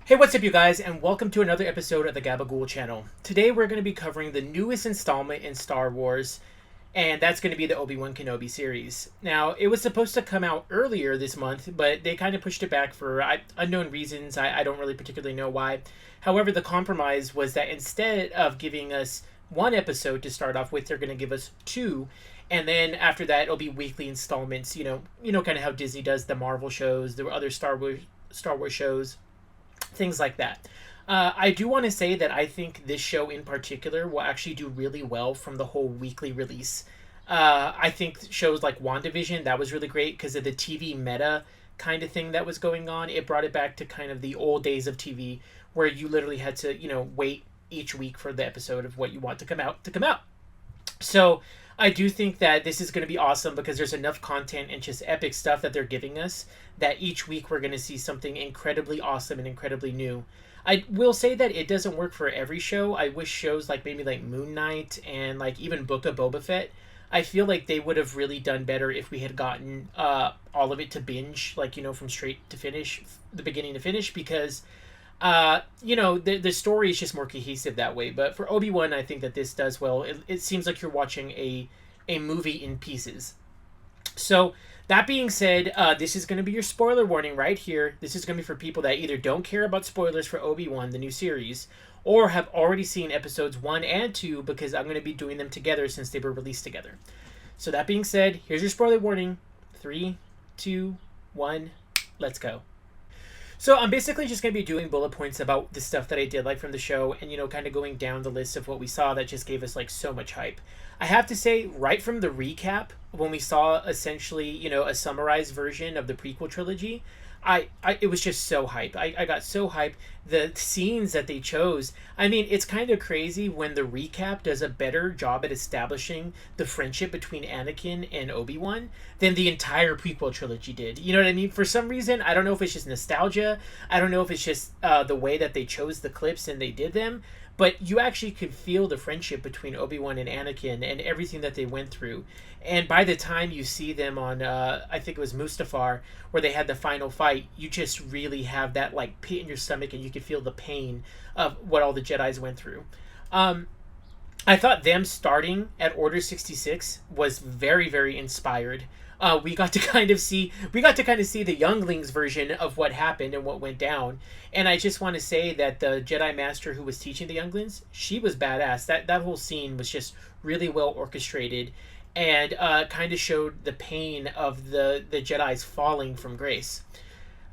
Hey, what's up, you guys, and welcome to another episode of the Gabba Ghoul channel. Today, we're going to be covering the newest installment in Star Wars, and that's going to be the Obi Wan Kenobi series. Now, it was supposed to come out earlier this month, but they kind of pushed it back for unknown reasons. I don't really particularly know why. However, the compromise was that instead of giving us one episode to start off with, they're going to give us two, and then after that, it'll be weekly installments. Kind of how Disney does the Marvel shows, the other Star Wars shows, things like that. I do want to say that I think this show in particular will actually do really well from the whole weekly release. I think shows like WandaVision, that was really great because of the TV meta kind of thing that was going on. It brought it back to kind of the old days of TV where you literally had to, wait each week for the episode of what you want to come out. So I do think that this is going to be awesome because there's enough content and just epic stuff that they're giving us that each week we're going to see something incredibly awesome and incredibly new. I will say that it doesn't work for every show. I wish shows like maybe like Moon Knight and like even Book of Boba Fett, I feel like they would have really done better if we had gotten all of it to binge, like, from straight to finish, the beginning to finish, because the story is just more cohesive that way. But for Obi-Wan, I think that this does well. It seems like you're watching a movie in pieces. So that being said, this is going to be your spoiler warning right here. This is going to be for people that either don't care about spoilers for Obi-Wan, the new series, or have already seen episodes 1 and 2, because I'm going to be doing them together since they were released together. So that being said, here's your spoiler warning. 3, 2, 1, let's go. So I'm basically just going to be doing bullet points about the stuff that I did like from the show and, kind of going down the list of what we saw that just gave us like so much hype. I have to say, right from the recap, when we saw essentially, a summarized version of the prequel trilogy, it was just so hype. I got so hyped. The scenes that they chose, I mean, it's kind of crazy when the recap does a better job at establishing the friendship between Anakin and Obi-Wan than the entire prequel trilogy did. You know what I mean? For some reason, I don't know if it's just nostalgia. I don't know if it's just the way that they chose the clips and they did them. But you actually could feel the friendship between Obi-Wan and Anakin and everything that they went through. And by the time you see them on, I think it was Mustafar, where they had the final fight, you just really have that like pit in your stomach and you can feel the pain of what all the Jedis went through. I thought them starting at Order 66 was very, very inspired. We got to kind of see the younglings version of what happened and what went down. And I just want to say that the Jedi Master who was teaching the younglings, she was badass. That whole scene was just really well orchestrated and kind of showed the pain of the Jedi's falling from grace.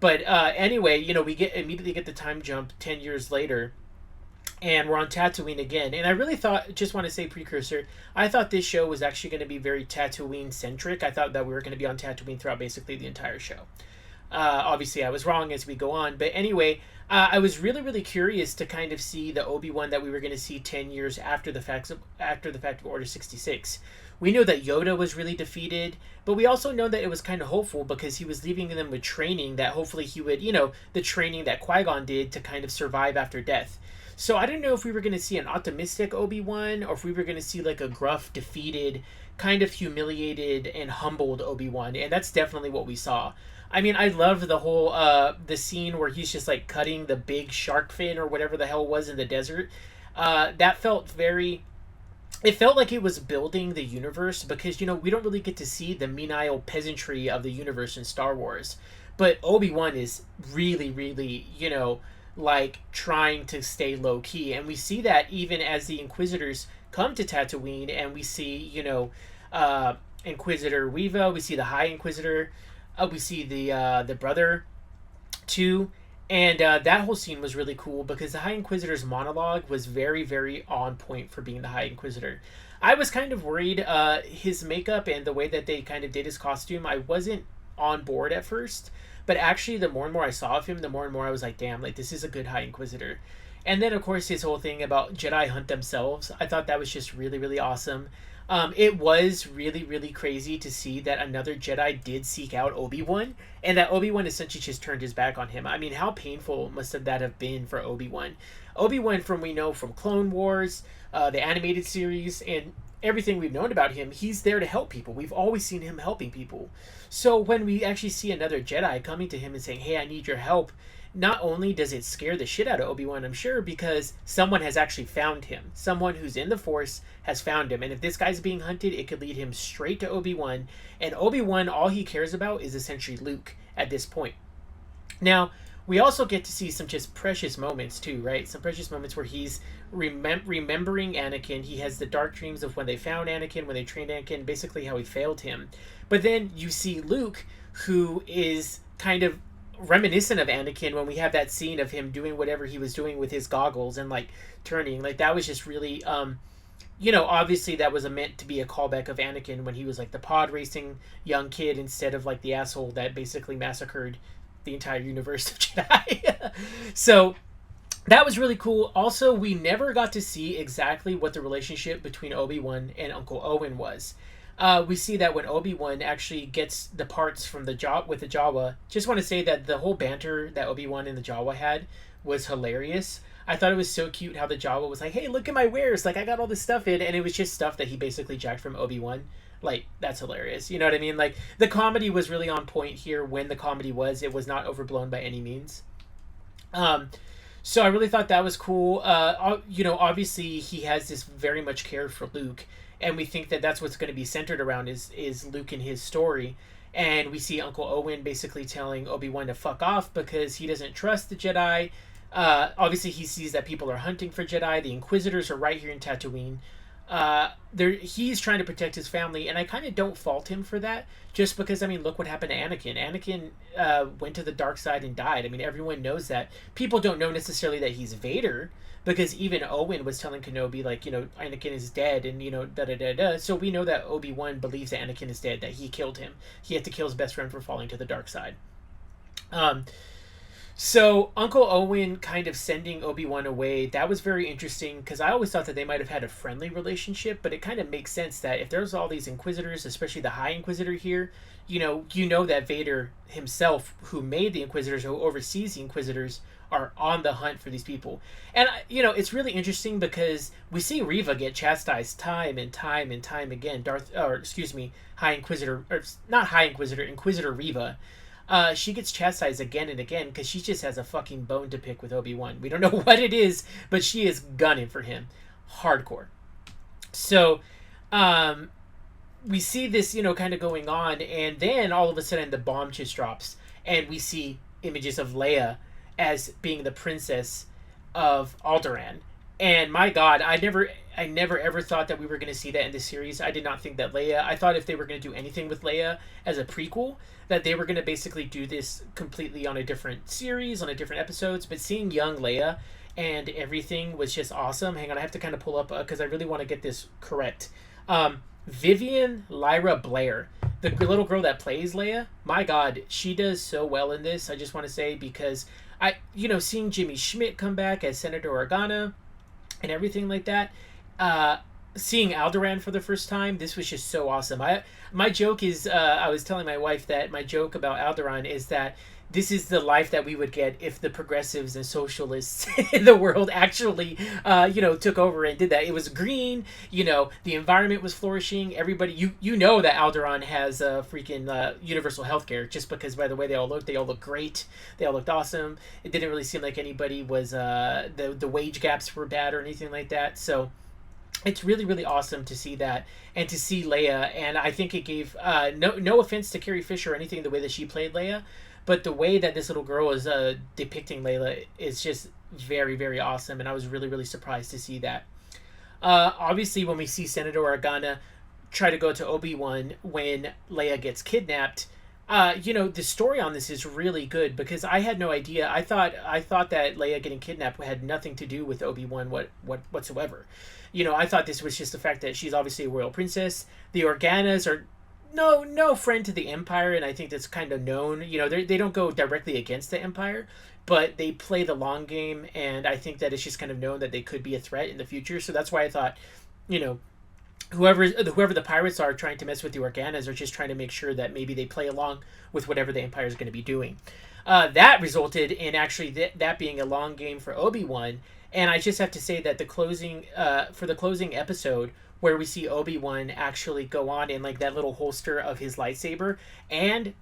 But anyway, we immediately get the time jump 10 years later. And we're on Tatooine again. And I really just want to say precursor, I thought this show was actually going to be very Tatooine-centric. I thought that we were going to be on Tatooine throughout basically the entire show. Obviously, I was wrong as we go on. But anyway, I was really, really curious to kind of see the Obi-Wan that we were going to see 10 years after the fact of Order 66. We know that Yoda was really defeated, but we also know that it was kind of hopeful because he was leaving them with training that hopefully he would, the training that Qui-Gon did to kind of survive after death. So I didn't know if we were going to see an optimistic Obi-Wan or if we were going to see like a gruff, defeated, kind of humiliated and humbled Obi-Wan. And that's definitely what we saw. I mean, I loved the whole, the scene where he's just like cutting the big shark fin or whatever the hell it was in the desert. That felt it felt like it was building the universe because, we don't really get to see the menial peasantry of the universe in Star Wars. But Obi-Wan is really, really, like trying to stay low key, and we see that even as the Inquisitors come to Tatooine, and we see Inquisitor Weeva, we see the High Inquisitor, we see the brother too, and that whole scene was really cool because the High Inquisitor's monologue was very, very on point for being the High Inquisitor. I was kind of worried his makeup and the way that they kind of did his costume, I wasn't on board at first. But actually, the more and more I saw of him, the more and more I was like, damn, like, this is a good High Inquisitor. And then, of course, his whole thing about Jedi hunt themselves, I thought that was just really, really awesome. It was really, really crazy to see that another Jedi did seek out Obi-Wan, and that Obi-Wan essentially just turned his back on him. I mean, how painful must that have been for Obi-Wan? Obi-Wan, we know from Clone Wars, the animated series, and everything we've known about him, he's there to help people. We've always seen him helping people. So when we actually see another Jedi coming to him and saying, hey, I need your help, not only does it scare the shit out of Obi-Wan, I'm sure, because someone has actually found him. Someone who's in the Force has found him. And if this guy's being hunted, it could lead him straight to Obi-Wan. And Obi-Wan, all he cares about is essentially Luke at this point. Now, we also get to see some just precious moments too, right? Some precious moments where he's remembering Anakin. He has the dark dreams of when they found Anakin, when they trained Anakin, basically how he failed him. But then you see Luke, who is kind of reminiscent of Anakin when we have that scene of him doing whatever he was doing with his goggles and like turning. Like that was just really obviously that was meant to be a callback of Anakin when he was like the pod racing young kid instead of like the asshole that basically massacred the entire universe of Jedi. So that was really cool. Also, we never got to see exactly what the relationship between Obi-Wan and Uncle Owen was. We see that when Obi-Wan actually gets the parts from the Jawa. Just want to say that the whole banter that Obi-Wan and the Jawa had was hilarious. I thought it was so cute how the Jawa was like, "Hey, look at my wares! Like I got all this stuff in," and it was just stuff that he basically jacked from Obi-Wan. Like that's hilarious. You know what I mean? Like the comedy was really on point here. When the comedy was, it was not overblown by any means. So I really thought that was cool. Obviously he has this very much care for Luke, and we think that that's what's going to be centered around is Luke and his story. And we see Uncle Owen basically telling Obi-Wan to fuck off because he doesn't trust the Jedi. Obviously he sees that people are hunting for Jedi. The Inquisitors are right here in Tatooine. He's trying to protect his family, and I kind of don't fault him for that, just because, I mean, look what happened to Anakin. Anakin went to the dark side and died. I mean, everyone knows that. People don't know necessarily that he's Vader, because even Owen was telling Kenobi, like, Anakin is dead, and, da-da-da-da. So we know that Obi-Wan believes that Anakin is dead, that he killed him. He had to kill his best friend for falling to the dark side. So Uncle Owen kind of sending Obi-Wan away, that was very interesting, because I always thought that they might have had a friendly relationship, but it kind of makes sense that if there's all these Inquisitors, especially the High Inquisitor here, you know that Vader himself, who made the Inquisitors, who oversees the Inquisitors, are on the hunt for these people. And, it's really interesting because we see Reva get chastised time and time and time again. High Inquisitor, or not High Inquisitor, Inquisitor Reva. She gets chastised again and again because she just has a fucking bone to pick with Obi-Wan. We don't know what it is, but she is gunning for him. Hardcore. So, we see this, kind of going on, and then all of a sudden the bomb just drops, and we see images of Leia as being the princess of Alderaan. And my God, I never ever thought that we were going to see that in the series. I did not think that I thought if they were going to do anything with Leia as a prequel, that they were going to basically do this completely on a different series, on a different episodes. But seeing young Leia and everything was just awesome. Hang on, I have to kind of pull up because I really want to get this correct. Vivian Lyra Blair, the little girl that plays Leia, my God, she does so well in this. I just want to say, because seeing Jimmy Schmidt come back as Senator Organa and everything like that, seeing Alderaan for the first time, this was just so awesome. My joke is, I was telling my wife that my joke about Alderaan is that this is the life that we would get if the progressives and socialists in the world actually, took over and did that. It was green, the environment was flourishing. Everybody, you know that Alderaan has freaking universal healthcare, just because by the way they all look great. They all looked awesome. It didn't really seem like anybody was, the wage gaps were bad or anything like that. So it's really, really awesome to see that and to see Leia. And I think it gave, no offense to Carrie Fisher or anything, the way that she played Leia, but the way that this little girl is depicting Layla is just very, very awesome, and I was really, really surprised to see that. Obviously, when we see Senator Organa try to go to Obi-Wan when Leia gets kidnapped, the story on this is really good, because I had no idea. I thought that Leia getting kidnapped had nothing to do with Obi-Wan whatsoever. I thought this was just the fact that she's obviously a royal princess. The Organas are no friend to the Empire, and I think that's kind of known. They don't go directly against the Empire, but they play the long game, and I think that it's just kind of known that they could be a threat in the future. So that's why I thought, whoever the pirates are trying to mess with the Organas are just trying to make sure that maybe they play along with whatever the Empire is going to be doing. That resulted in actually that being a long game for Obi-Wan, and I just have to say that the closing episode where we see Obi-Wan actually go on in like that little holster of his lightsaber. And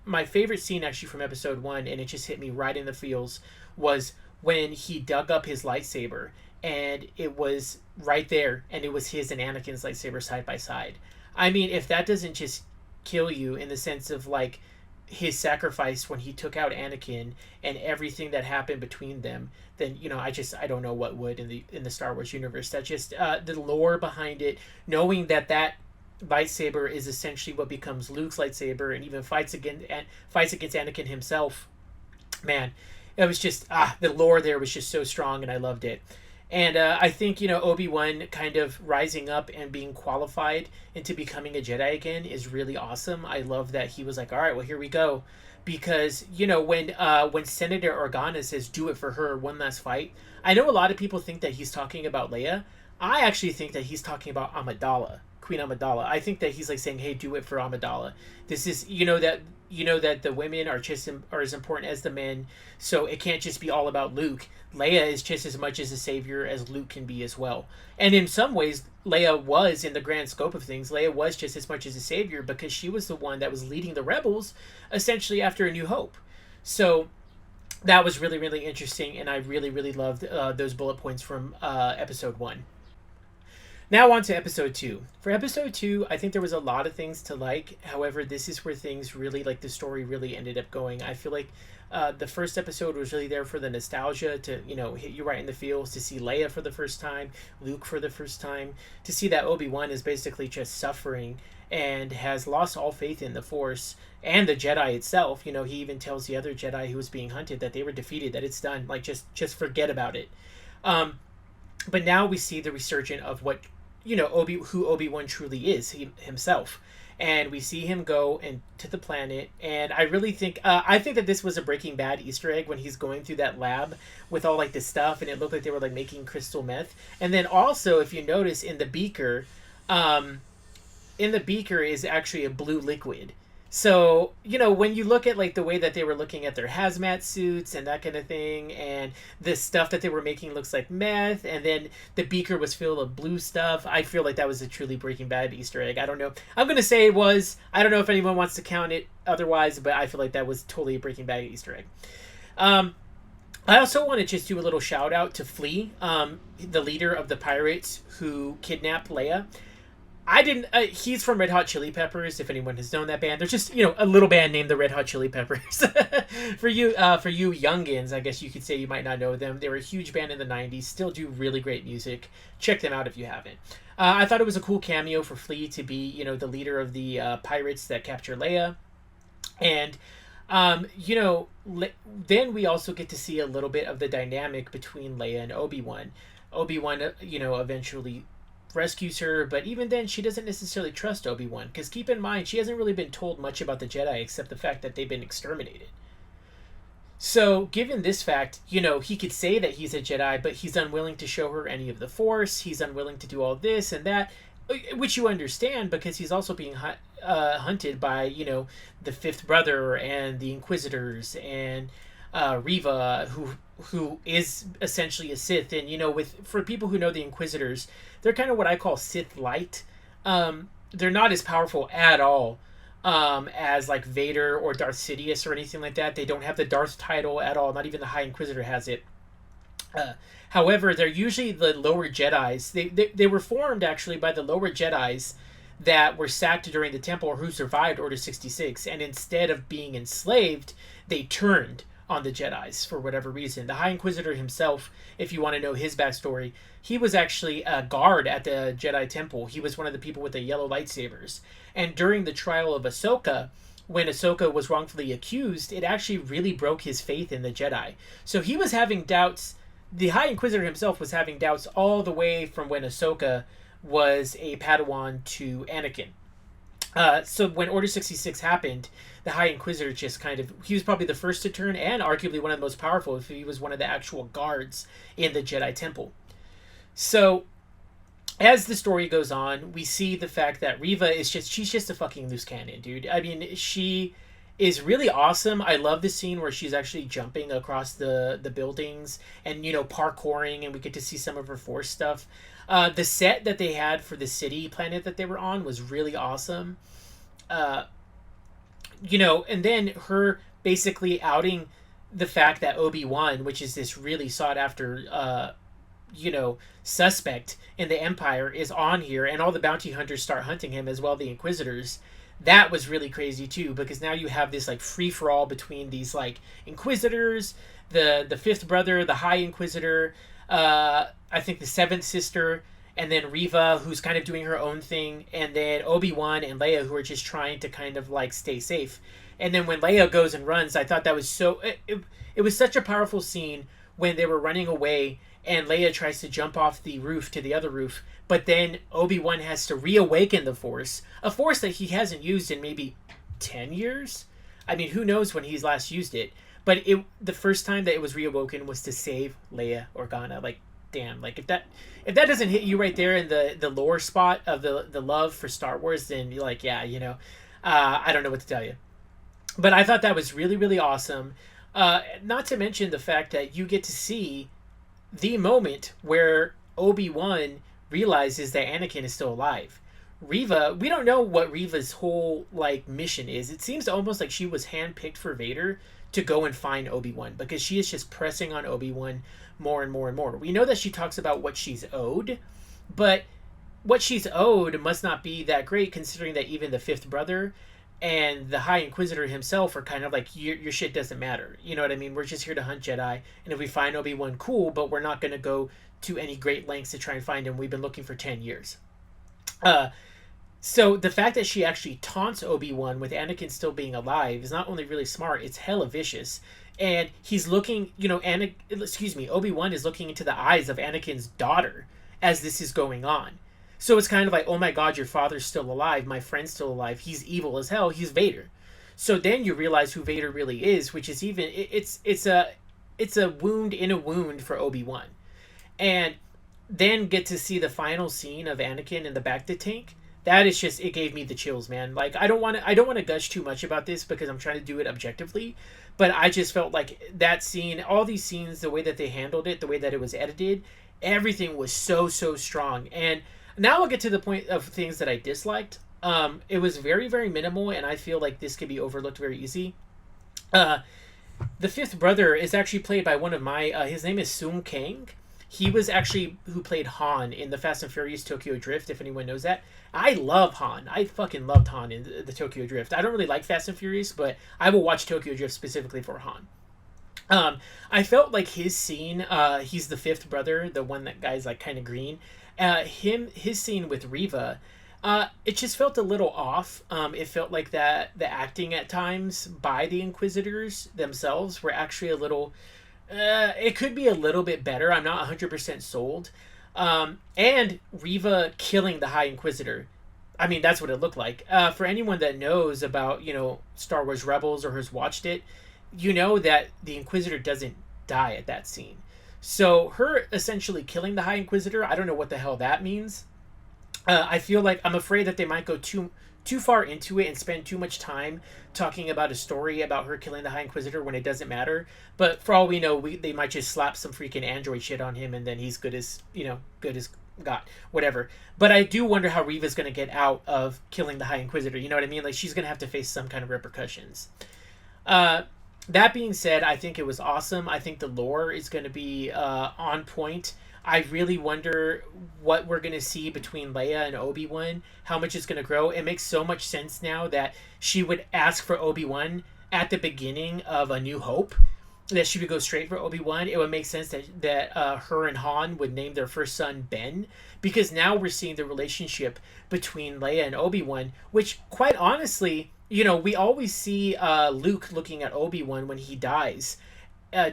my favorite scene actually from episode 1, and it just hit me right in the feels, was when he dug up his lightsaber and it was right there, and it was his and Anakin's lightsaber side by side. I mean, if that doesn't just kill you in the sense of like his sacrifice when he took out Anakin and everything that happened between them, then I don't know what would in the Star Wars universe. That just the lore behind it, knowing that lightsaber is essentially what becomes Luke's lightsaber, and even fights against Anakin himself. Man, it was just the lore there was just so strong, and I loved it. And I think, Obi-Wan kind of rising up and being qualified into becoming a Jedi again is really awesome. I love that he was like, all right, well, here we go. Because, when Senator Organa says, do it for her, one last fight, I know a lot of people think that he's talking about Leia. I actually think that he's talking about Amidala, Queen Amidala. I think that he's like saying, hey, do it for Amidala. This is, that the women are as important as the men, so it can't just be all about Luke. Leia is just as much as a savior as Luke can be as well. And in some ways, Leia was, in the grand scope of things, Leia was just as much as a savior, because she was the one that was leading the rebels essentially after A New Hope. So that was really, really interesting, and I really, really loved those bullet points from episode 1. Now on to episode 2. For episode 2, I think there was a lot of things to like. However, this is where things really, like the story really ended up going. I feel like the first episode was really there for the nostalgia to, hit you right in the feels, to see Leia for the first time, Luke for the first time, to see that Obi-Wan is basically just suffering and has lost all faith in the Force and the Jedi itself. He even tells the other Jedi who was being hunted that they were defeated, that it's done, like just forget about it. But now we see the resurgence of what who Obi-Wan truly is, himself. And we see him go to the planet, and I really think I think that this was a Breaking Bad Easter egg when he's going through that lab with all like this stuff, and it looked like they were like making crystal meth. And then also, if you notice, in the beaker is actually a blue liquid. So, when you look at like the way that they were looking at their hazmat suits and that kind of thing, and the stuff that they were making looks like meth, and then the beaker was filled with blue stuff, I feel like that was a truly Breaking Bad Easter egg. I don't know. I'm going to say it was. I don't know if anyone wants to count it otherwise, but I feel like that was totally a Breaking Bad Easter egg. I also want to just do a little shout out to Flea, the leader of the pirates who kidnapped Leia. He's from Red Hot Chili Peppers, if anyone has known that band. They're just, a little band named the Red Hot Chili Peppers. For you youngins, I guess you could say you might not know them. They were a huge band in the 90s, still do really great music. Check them out if you haven't. I thought it was a cool cameo for Flea to be, the leader of the pirates that capture Leia. And, then we also get to see a little bit of the dynamic between Leia and Obi-Wan. Obi-Wan, eventually rescues her, but even then she doesn't necessarily trust Obi-Wan, because keep in mind, she hasn't really been told much about the Jedi except the fact that they've been exterminated. So given this fact, he could say that he's a Jedi, but he's unwilling to show her any of the Force. He's unwilling to do all this and that, which you understand, because he's also being hunted by the Fifth Brother and the Inquisitors and Reva, who is essentially a Sith. And for people who know the Inquisitors, they're kind of what I call Sith light. They're not as powerful at all as like Vader or Darth Sidious or anything like that. They don't have the Darth title at all. Not even the High Inquisitor has it. However, they're usually the lower Jedis. They were formed actually by the lower Jedis that were sacked during the Temple, or who survived Order 66, and instead of being enslaved, they turned on the Jedis for whatever reason. The High Inquisitor himself, if you want to know his backstory, he was actually a guard at the Jedi Temple. He was one of the people with the yellow lightsabers. And during the trial of Ahsoka, when Ahsoka was wrongfully accused, it actually really broke his faith in the Jedi. So he was having doubts. The High Inquisitor himself was having doubts all the way from when Ahsoka was a Padawan to Anakin. So when Order 66 happened, the High Inquisitor just he was probably the first to turn, and arguably one of the most powerful if he was one of the actual guards in the Jedi Temple. So as the story goes on, we see the fact that Reva she's just a fucking loose cannon, dude. I mean, she is really awesome. I love the scene where she's actually jumping across the buildings and parkouring, and we get to see some of her Force stuff. The set that they had for the city planet that they were on was really awesome. Uh, and then her basically outing the fact that Obi-Wan, which is this really sought after suspect in the Empire, is on here, and all the bounty hunters start hunting him as well, the Inquisitors. That was really crazy too, because now you have this like free for all between these like Inquisitors, the fifth brother, the High Inquisitor, I think the seventh sister, and then Riva, who's kind of doing her own thing, and then Obi-Wan and Leia, who are just trying to kind of like stay safe. And then when Leia goes and runs, I thought that was it was such a powerful scene when they were running away and Leia tries to jump off the roof to the other roof, but then Obi-Wan has to reawaken the Force, a Force that he hasn't used in maybe 10 years? I mean, who knows when he's last used it, but the first time that it was reawoken was to save Leia Organa. Like, damn, like if that doesn't hit you right there in the lore spot of the love for Star Wars, then you're like, yeah, I don't know what to tell you. But I thought that was really, really awesome. Not to mention the fact that you get to see the moment where Obi-Wan realizes that Anakin is still alive. Riva, we don't know what Riva's whole like mission is. It seems almost like she was handpicked for Vader to go and find Obi-Wan, because she is just pressing on Obi-Wan more and more and more. We know that she talks about what she's owed, but what she's owed must not be that great, considering that even the fifth brother and the High Inquisitor himself are kind of like, your shit doesn't matter. You know what I mean? We're just here to hunt Jedi, and if we find Obi-Wan, cool, but we're not going to go to any great lengths to try and find him. We've been looking for 10 years. So the fact that she actually taunts Obi-Wan with Anakin still being alive is not only really smart, it's hella vicious. And he's looking, Obi-Wan is looking into the eyes of Anakin's daughter as this is going on. So it's kind of like, oh my god, your father's still alive, my friend's still alive, he's evil as hell, he's Vader. So then you realize who Vader really is, which is even it's a wound in a wound for Obi-Wan. And then get to see the final scene of Anakin in the bacta tank. That is just, it gave me the chills, man. Like, I don't want to gush too much about this because I'm trying to do it objectively, but I just felt like that scene, all these scenes, the way that they handled it, the way that it was edited, everything was so strong. And now I'll get to the point of things that I disliked. It was very, very minimal, and I feel like this could be overlooked very easy. The fifth brother is actually played by one of my, his name is Sung Kang. He was actually who played Han in the Fast and Furious Tokyo Drift, if anyone knows that. I love Han. I fucking loved Han in the Tokyo Drift. I don't really like Fast and Furious, but I will watch Tokyo Drift specifically for Han. I felt like his scene, he's the fifth brother, the one that guy's like kind of green. His scene with Riva, it just felt a little off. It felt like that the acting at times by the Inquisitors themselves were actually a little. It could be a little bit better. I'm not 100% sold. And Riva killing the High Inquisitor. I mean, that's what it looked like. For anyone that knows about, Star Wars Rebels or has watched it, you know that the Inquisitor doesn't die at that scene. So her essentially killing the High Inquisitor, I don't know what the hell that means. I feel like I'm afraid that they might go too far into it and spend too much time talking about a story about her killing the High Inquisitor when it doesn't matter. But for all we know, they might just slap some freaking android shit on him and then he's good as God, whatever. But I do wonder how Riva's going to get out of killing the High Inquisitor. You know what I mean? Like, she's going to have to face some kind of repercussions. That being said, I think it was awesome. I think the lore is going to be on point. I really wonder what we're going to see between Leia and Obi-Wan, how much it's going to grow. It makes so much sense now that she would ask for Obi-Wan at the beginning of A New Hope, that she would go straight for Obi-Wan. It would make sense that her and Han would name their first son Ben, because now we're seeing the relationship between Leia and Obi-Wan, which, quite honestly, we always see Luke looking at Obi-Wan when he dies.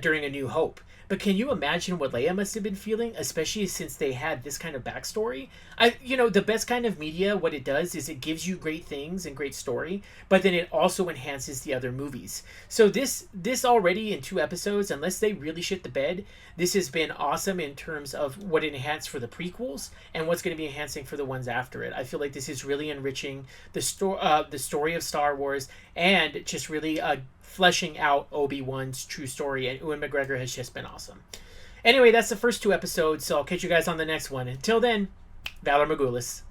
during A New Hope. But can you imagine what Leia must have been feeling, especially since they had this kind of backstory? The best kind of media, what it does is it gives you great things and great story, but then it also enhances the other movies. So this already in 2 episodes, unless they really shit the bed, this has been awesome in terms of what it enhanced for the prequels and what's going to be enhancing for the ones after it. I feel like this is really enriching the story of Star Wars, and just really fleshing out Obi-Wan's true story, and Ewan McGregor has just been awesome. Anyway, that's the first 2 episodes, so I'll catch you guys on the next one. Until then, Valor Magulis.